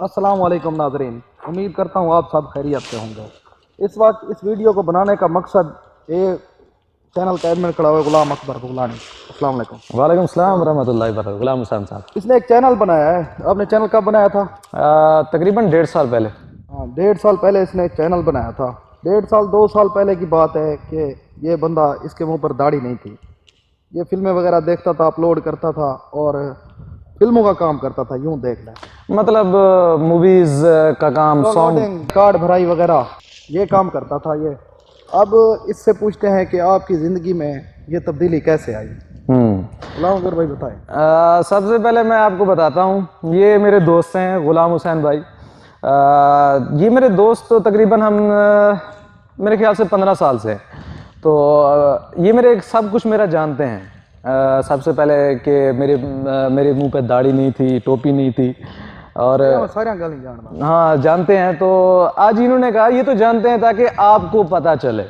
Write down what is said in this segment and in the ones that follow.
السلام علیکم ناظرین، امید کرتا ہوں آپ سب خیریت سے ہوں گے۔ اس وقت اس ویڈیو کو بنانے کا مقصد یہ چینل کا ایڈمن کھڑا ہوا غلام اکبر بغلانی۔ السلام علیکم۔ وعلیکم السلام ورحمۃ اللہ وبرکاتہ۔ غلام حسین صاحب، اس نے ایک چینل بنایا ہے۔ آپ نے چینل کب بنایا تھا؟ تقریباً 1.5 سال پہلے۔ ہاں، 1.5 سال پہلے اس نے ایک چینل بنایا تھا۔ 1.5 سال 2 سال پہلے کی بات ہے کہ یہ بندہ، اس کے منہ پر داڑھی نہیں تھی، یہ فلمیں وغیرہ دیکھتا تھا، اپلوڈ کرتا تھا اور فلموں کا کام کرتا تھا، یوں دیکھ لیں، مطلب موویز کا کام، سانگ، کارڈ بھرائی وغیرہ یہ کام کرتا تھا یہ۔ اب اس سے پوچھتے ہیں کہ آپ کی زندگی میں یہ تبدیلی کیسے آئی؟ غلام اکبر بھائی بتائیں۔ سب سے پہلے میں آپ کو بتاتا ہوں، یہ میرے دوست ہیں غلام حسین بھائی۔ یہ میرے دوست تو تقریباً ہم میرے خیال سے 15 سال سے ہیں، تو یہ میرے سب کچھ میرا جانتے ہیں۔ سب سے پہلے کہ میرے منہ پہ داڑھی نہیں تھی، ٹوپی نہیں تھی، اور ہاں جانتے ہیں۔ تو آج انہوں نے کہا یہ تو جانتے ہیں تاکہ آپ کو پتہ چلے،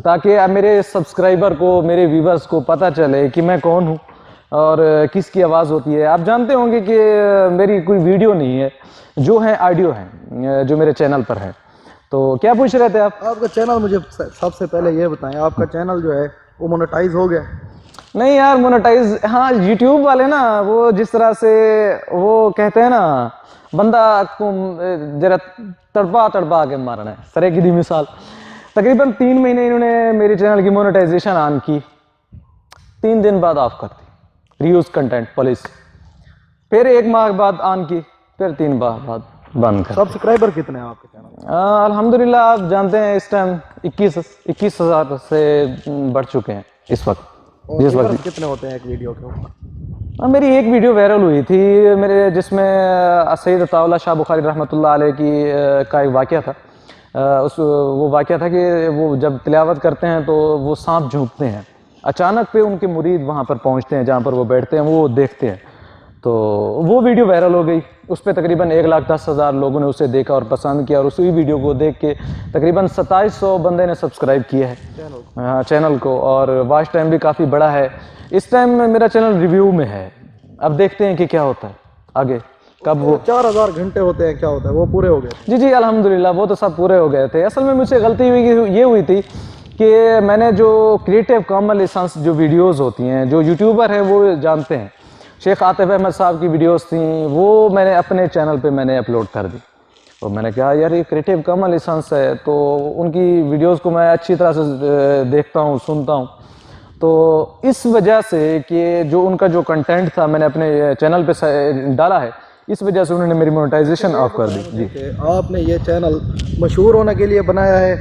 تاکہ میرے سبسکرائبر کو، میرے ویورز کو پتہ چلے کہ میں کون ہوں اور کس کی آواز ہوتی ہے۔ آپ جانتے ہوں گے کہ میری کوئی ویڈیو نہیں ہے، جو ہے آڈیو ہیں جو میرے چینل پر ہے۔ تو کیا پوچھ رہے تھے آپ؟ آپ کا چینل، مجھے سب سے پہلے یہ بتائیں، آپ کا چینل جو ہے وہ مونیٹائز ہو گیا؟ نہیں یار، مونیٹائز ہاں یوٹیوب والے نا، وہ جس طرح سے وہ کہتے ہیں نا، بندہ کو ذرا تڑپا کے مارنا ہے، سرے کی دی مثال۔ تقریباً 3 مہینے انہوں نے میری چینل کی مونیٹائزیشن آن کی، 3 دن بعد آف کر دی، ریوز کنٹینٹ پالیسی۔ پھر 1 ماہ بعد آن کی، پھر 3 ماہ بعد بند کر۔ سبسکرائبر کتنے ہیں آپ کے چینل؟ الحمدللہ آپ جانتے ہیں اس ٹائم 21,000 سے بڑھ چکے ہیں اس وقت۔ جس وقت کتنے ہوتے ہیں ایک ویڈیو کے اوپر؟ میری ایک ویڈیو وائرل ہوئی تھی میرے، جس میں سید عطا اللہ شاہ بخاری رحمۃ اللہ علیہ کا ایک واقعہ تھا۔ وہ واقعہ تھا کہ وہ جب تلاوت کرتے ہیں تو وہ سانپ جھونکتے ہیں، اچانک پہ ان کے مرید وہاں پر پہنچتے ہیں جہاں پر وہ بیٹھتے ہیں، وہ دیکھتے ہیں، تو وہ ویڈیو وائرل ہو گئی۔ اس پہ تقریباً 1,10,000 لوگوں نے اسے دیکھا اور پسند کیا، اور اسی ویڈیو کو دیکھ کے تقریباً 2700 بندے نے سبسکرائب کیا ہے چینل کو، اور واچ ٹائم بھی کافی بڑا ہے۔ اس ٹائم میں میرا چینل ریویو میں ہے، اب دیکھتے ہیں کہ کیا ہوتا ہے آگے، کب وہ 4000 گھنٹے ہوتے ہیں، کیا ہوتا ہے وہ پورے ہو گئے؟ جی الحمدللہ وہ تو سب پورے ہو گئے تھے۔ اصل میں مجھ سے غلطی یہ ہوئی تھی کہ میں نے جو کریٹیو کامن لائسنس جو ویڈیوز ہوتی ہیں، جو یوٹیوبر ہیں وہ جانتے ہیں، شیخ عاطف احمد صاحب کی ویڈیوز تھیں، وہ میں نے اپنے چینل پہ میں نے اپلوڈ کر دی، اور میں نے کہا یار یہ کریٹیو کامن لائسنس ہے، تو ان کی ویڈیوز کو میں اچھی طرح سے دیکھتا ہوں، سنتا ہوں، تو اس وجہ سے کہ جو ان کا جو کنٹینٹ تھا میں نے اپنے چینل پہ ڈالا ہے، اس وجہ سے انہوں نے میری مونیٹائزیشن آف کر دی۔ جی، آپ نے یہ چینل مشہور ہونے کے لیے بنایا ہے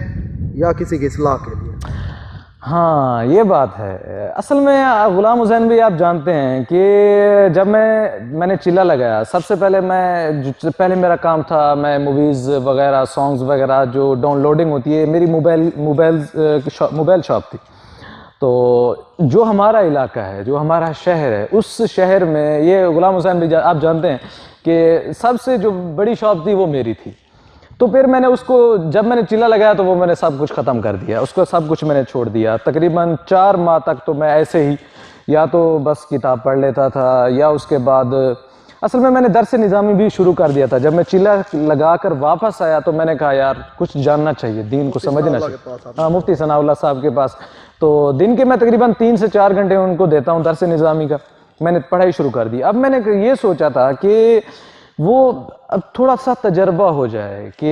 یا کسی کی اصلاح کے لیے؟ ہاں یہ بات ہے۔ اصل میں غلام حسین بھی آپ جانتے ہیں کہ جب میں نے چلا لگایا، سب سے پہلے پہلے میرا کام تھا، میں موویز وغیرہ، سانگز وغیرہ جو ڈاؤن لوڈنگ ہوتی ہے، میری موبائل شاپ تھی۔ تو جو ہمارا علاقہ ہے، جو ہمارا شہر ہے، اس شہر میں یہ غلام حسین بھی آپ جانتے ہیں کہ سب سے جو بڑی شاپ تھی وہ میری تھی۔ تو پھر میں نے اس کو، جب میں نے چلا لگایا تو وہ میں نے سب کچھ ختم کر دیا، اس کو سب کچھ میں نے چھوڑ دیا۔ تقریباً 4 ماہ تک تو میں ایسے ہی یا تو بس کتاب پڑھ لیتا تھا، یا اس کے بعد اصل میں نے درس نظامی بھی شروع کر دیا تھا۔ جب میں چلا لگا کر واپس آیا تو میں نے کہا یار کچھ جاننا چاہیے، دین کو سمجھنا چاہیے۔ ہاں، مفتی ثناء اللہ صاحب کے پاس، تو دن کے میں تقریباً 3 سے 4 گھنٹے ان کو دیتا ہوں درس نظامی کا۔ میں نے پڑھائی شروع کر دی۔ اب میں نے یہ سوچا تھا کہ وہ اب تھوڑا سا تجربہ ہو جائے کہ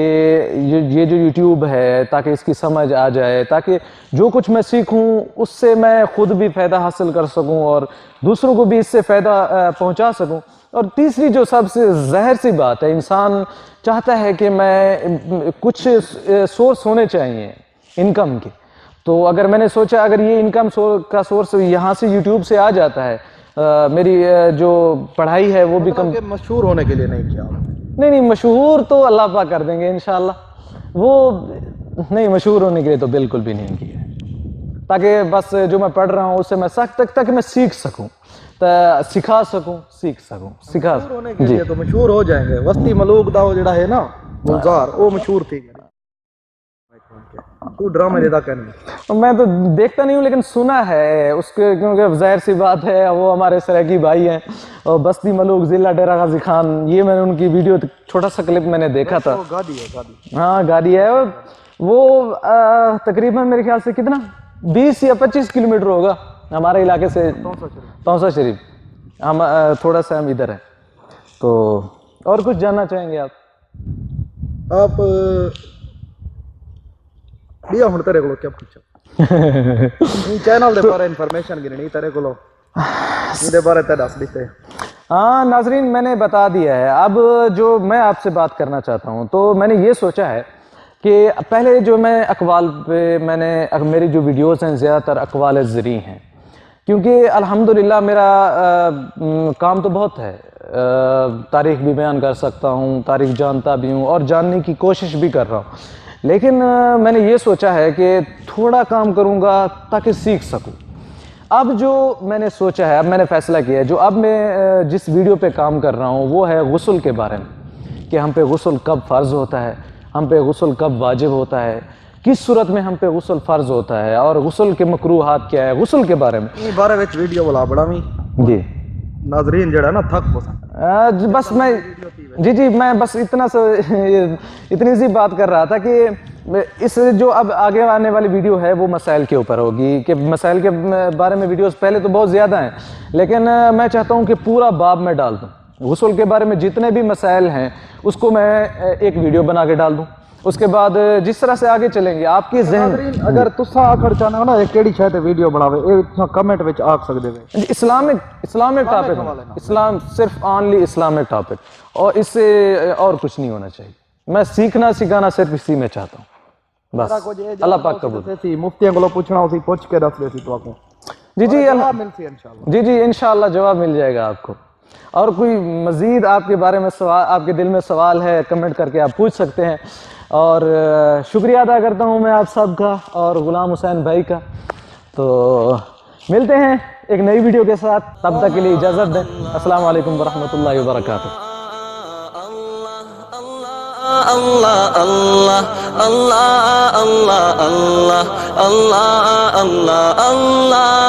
یہ جو یوٹیوب ہے، تاکہ اس کی سمجھ آ جائے، تاکہ جو کچھ میں سیکھوں اس سے میں خود بھی فائدہ حاصل کر سکوں اور دوسروں کو بھی اس سے فائدہ پہنچا سکوں۔ اور تیسری جو سب سے ظاہر سی بات ہے، انسان چاہتا ہے کہ میں کچھ سورس ہونے چاہیے انکم کے۔ تو اگر میں نے سوچا اگر یہ انکم کا سورس یہاں سے یوٹیوب سے آ جاتا ہے، میری جو پڑھائی ہے وہ بھی کم۔ مشہور ہونے کے لیے نہیں کیا؟ نہیں، مشہور تو اللہ پاک کر دیں گے انشاءاللہ، وہ نہیں، مشہور ہونے کے لیے تو بالکل بھی نہیں کیا ہے، تاکہ بس جو میں پڑھ رہا ہوں اس سے میں تک میں سیکھ سکوں، سکھا سکوں، سیکھ سکوں، سکھا مشہور ہونے کے لیے تو مشہور ہو جائیں گے۔ وسطی ملوک داؤ جڑا ہے نا، گلزار، وہ مشہور تھی۔ تو ڈرامے دیکھا کہ نہیں؟ میں تو دیکھتا نہیں ہوں لیکن سنا ہے اس کے، کیونکہ ظاہر سی بات ہے وہ ہمارے سرائکی بھائی ہیں، اور بستی ملوک ضلع ڈیرہ غازی خان، یہ میں نے ان کی ویڈیو چھوٹا سا کلپ میں نے دیکھا تھا. گاڑی ہے گاڑی. ہاں گاڑی ہے، وہ تقریباً میرے خیال سے کتنا 20 یا 25 کلومیٹر ہوگا ہمارے علاقے سے، توسا شریف. ہم تھوڑا سا ہم ادھر ہیں. تو اور کچھ جاننا چاہیں گے آپ بیا ہوں تیرے کو کیا پوچھا چینل دے بارے انفارمیشن گرنی تیرے کو دے بارے تے دس دیتے. ہاں ناظرین میں نے بتا دیا ہے. اب جو میں آپ سے بات کرنا چاہتا ہوں، تو میں نے یہ سوچا ہے کہ پہلے جو میں اقوال پہ میری جو ویڈیوز ہیں زیادہ تر اقوال زرعی ہیں، کیونکہ الحمدللہ میرا کام تو بہت ہے، تاریخ بھی بیان کر سکتا ہوں، تاریخ جانتا بھی ہوں اور جاننے کی کوشش بھی کر رہا ہوں. لیکن میں نے یہ سوچا ہے کہ تھوڑا کام کروں گا تاکہ سیکھ سکوں. اب جو میں نے سوچا ہے، اب میں نے فیصلہ کیا ہے، جو اب میں جس ویڈیو پہ کام کر رہا ہوں وہ ہے غسل کے بارے میں، کہ ہم پہ غسل کب فرض ہوتا ہے، ہم پہ غسل کب واجب ہوتا ہے، کس صورت میں ہم پہ غسل فرض ہوتا ہے، اور غسل کے مکروہات کیا ہے، غسل کے بارے میں. بارے وچ ویڈیو بلا بڑا میں جی ناظرین جڑا نا تھک پسند بس میں جی میں بس اتنی سی بات کر رہا تھا کہ اس جو اب آگے آنے والی ویڈیو ہے وہ مسائل کے اوپر ہوگی، کہ مسائل کے بارے میں ویڈیوز پہلے تو بہت زیادہ ہیں، لیکن میں چاہتا ہوں کہ پورا باب میں ڈال دوں. غسل کے بارے میں جتنے بھی مسائل ہیں اس کو میں ایک ویڈیو بنا کے ڈال دوں. اس کے بعد جس طرح سے آگے چلیں گے آپ کی ذہن. اگر تساں آخر چاہنا ہو نا کیڑی شے تے ویڈیو بناوے اے کمنٹ وچ آکھ سکدے وے. اسلامک ٹاپک، اسلام صرف اونلی اسلامک ٹاپک، اور اس سے اور کچھ نہیں ہونا چاہیے. میں سیکھنا سکھانا صرف اسی میں چاہتا ہوں بس. اللہ پاک قبول. مفتیاں کو پوچھنا اسی پوچھ کے دس دے سی تو آپ کو. جی ملتی انشاءاللہ. جی انشاءاللہ جواب مل جائے گا آپ کو. اور کوئی مزید آپ کے بارے میں سوال، آپ کے دل میں سوال ہے، کمنٹ کر کے آپ پوچھ سکتے ہیں. اور شکریہ ادا کرتا ہوں میں آپ سب کا اور غلام حسین بھائی کا. تو ملتے ہیں ایک نئی ویڈیو کے ساتھ، تب تک کے لیے اجازت دیں. السلام علیکم ورحمۃ اللہ وبرکاتہ. اللہ اللہ اللہ اللہ اللہ اللہ اللہ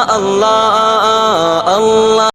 اللہ اللہ اللہ.